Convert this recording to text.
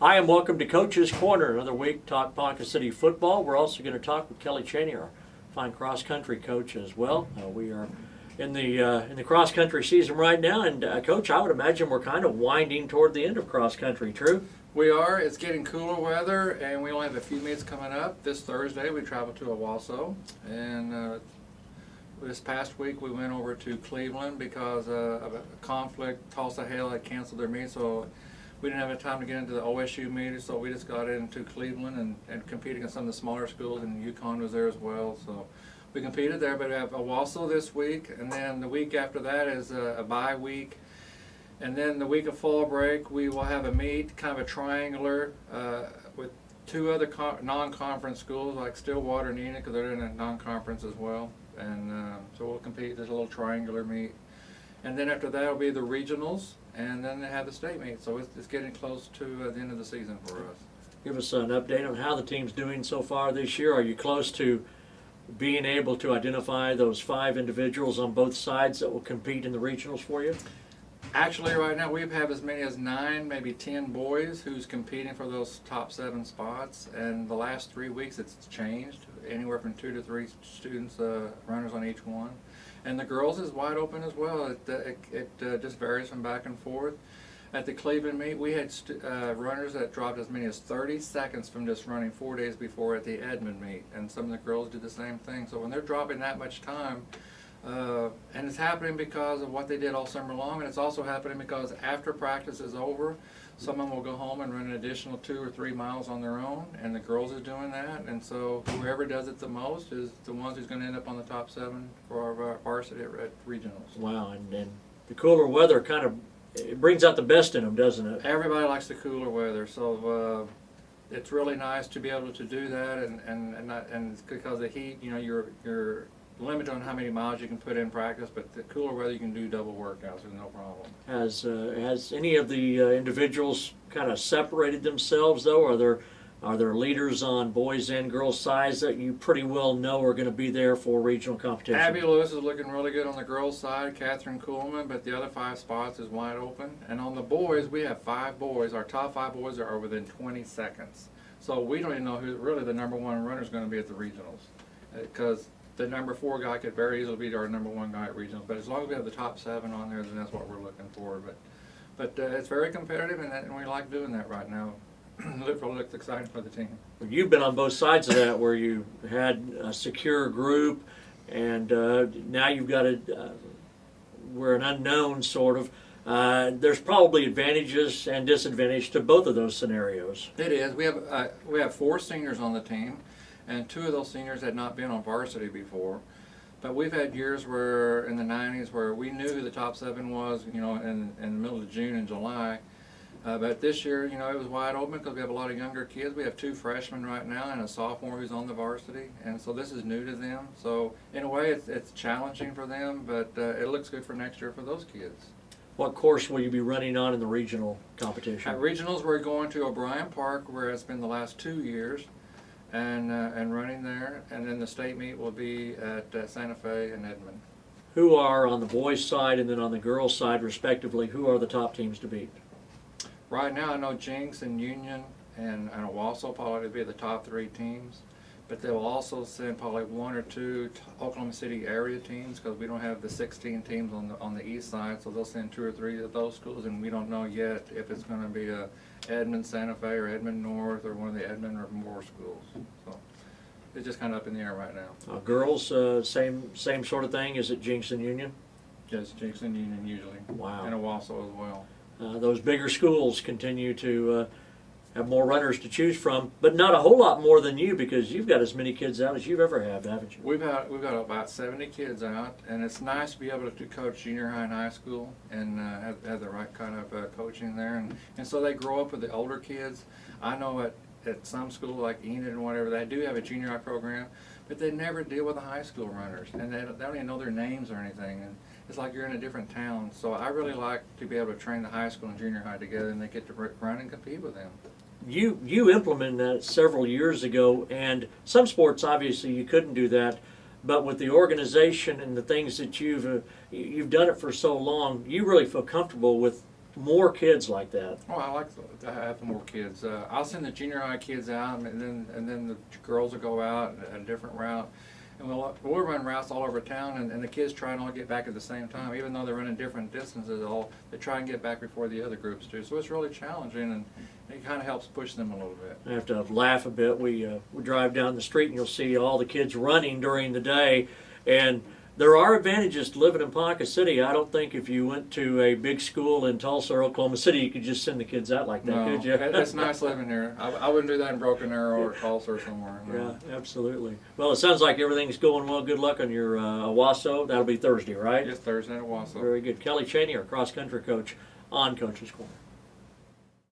Hi, and welcome to Coach's Corner. Another week, talk Ponca City football. We're also going to talk with Kelly Chaney, our fine cross-country coach as well. We are in the cross-country season right now, and Coach, I would imagine we're kind of winding toward the end of cross-country, true? We are. It's getting cooler weather, and we only have a few meets coming up. This Thursday, we travel to Owasso, and this past week we went over to Cleveland because of a conflict. Tulsa Hale had canceled their meet, so we didn't have time to get into the OSU meeting, so we just got into Cleveland and competed against some of the smaller schools, and UConn was there as well. So we competed there, but we have Owasso this week, and then the week after that is a bye week. And then the week of fall break, we will have a meet, kind of a triangular, with two other non-conference schools like Stillwater and Enid, because they're in a non-conference as well. And so we'll compete. There's a little triangular meet. And then after that will be the regionals, and then they have the state meet. So it's getting close to the end of the season for us. Give us an update on how the team's doing so far this year. Are you close to being able to identify those 5 individuals on both sides that will compete in the regionals for you? Actually, right now we have as many as 9, maybe 10 boys who's competing for those top 7 spots. And the last 3 weeks it's changed, anywhere from 2 to 3 students, runners on each one. And the girls is wide open as well. It just varies from back and forth. At the Cleveland meet, we had runners that dropped as many as 30 seconds from just running 4 days before at the Edmond meet. And some of the girls did the same thing. So when they're dropping that much time, and it's happening because of what they did all summer long, and it's also happening because after practice is over, someone will go home and run an additional 2 or 3 miles on their own, and the girls are doing that, and so whoever does it the most is the ones who's going to end up on the top 7 for our varsity at regionals. Wow, and the cooler weather kind of it brings out the best in them, doesn't it? Everybody likes the cooler weather, so it's really nice to be able to do that, and because of the heat, you know, you're limited on how many miles you can put in practice, but the cooler weather you can do double workouts with no problem. Has any of the individuals kind of separated themselves though? Are there leaders on boys and girls sides that you pretty well know are going to be there for regional competition? Abby Lewis is looking really good on the girls side, Catherine Kuhlman, but the other 5 spots is wide open. And on the boys, we have 5 boys. Our top 5 boys are within 20 seconds. So we don't even know who really the number 1 runner is going to be at the regionals, because the number 4 guy could very easily be our number 1 guy at regionals. But as long as we have the top 7 on there, then that's what we're looking for. But it's very competitive, and we like doing that right now. It looks exciting for the team. You've been on both sides of that, where you had a secure group, and now you've got we're an unknown sort of. There's probably advantages and disadvantages to both of those scenarios. It is. We have 4 seniors on the team, and 2 of those seniors had not been on varsity before. But we've had years where in the 90s where we knew who the top 7 was, you know, in the middle of June and July. But this year, you know, it was wide open because we have a lot of younger kids. We have 2 freshmen right now and a sophomore who's on the varsity, and so this is new to them. So in a way, it's challenging for them, but it looks good for next year for those kids. What course will you be running on in the regional competition? At regionals, we're going to O'Brien Park, where it's been the last 2 years, and running there. And then the state meet will be at Santa Fe and Edmond. Who are on the boys' side and then on the girls' side, respectively? Who are the top teams to beat? Right now, I know Jinx and Union and Owasso probably be the top 3 teams, but they will also send probably 1 or 2 Oklahoma City area teams, because we don't have the 16 teams on the east side, so they'll send 2 or 3 of those schools, and we don't know yet if it's going to be a Edmond Santa Fe or Edmond North or one of the Edmond or Moore schools. So it's just kind of up in the air right now. Girls, same sort of thing. Is it Jinx and Union? Yes, Jinx and Union usually. Wow. And Owasso as well. Those bigger schools continue to have more runners to choose from, but not a whole lot more than you, because you've got as many kids out as you've ever had, haven't you? We've got about 70 kids out, and it's nice to be able to coach junior high and high school and have the right kind of coaching there, and so they grow up with the older kids. I know at some schools like Enid and whatever, they do have a junior high program, but they never deal with the high school runners, and they don't even know their names or anything. And it's like you're in a different town. So I really like to be able to train the high school and junior high together, and they get to run and compete with them. You implemented that several years ago, and some sports obviously you couldn't do that, but with the organization and the things that you've done it for so long, you really feel comfortable with more kids like that. Oh, I like to have more kids. I'll send the junior high kids out, and then the girls will go out a different route, and we'll run routes all over town, and the kids try and all get back at the same time, even though they're running different distances. They try and get back before the other groups do. So it's really challenging, and it kind of helps push them a little bit. I have to laugh a bit. We drive down the street and you'll see all the kids running during the day, and there are advantages to living in Ponca City. I don't think if you went to a big school in Tulsa or Oklahoma City, you could just send the kids out like that, No, could you? It's nice living here. I wouldn't do that in Broken Arrow or Tulsa or somewhere. No. Yeah, absolutely. Well, it sounds like everything's going well. Good luck on your Owasso. That'll be Thursday, right? It's Thursday at Wausau. Very good. Kelly Chaney, our cross-country coach on Coach's Corner.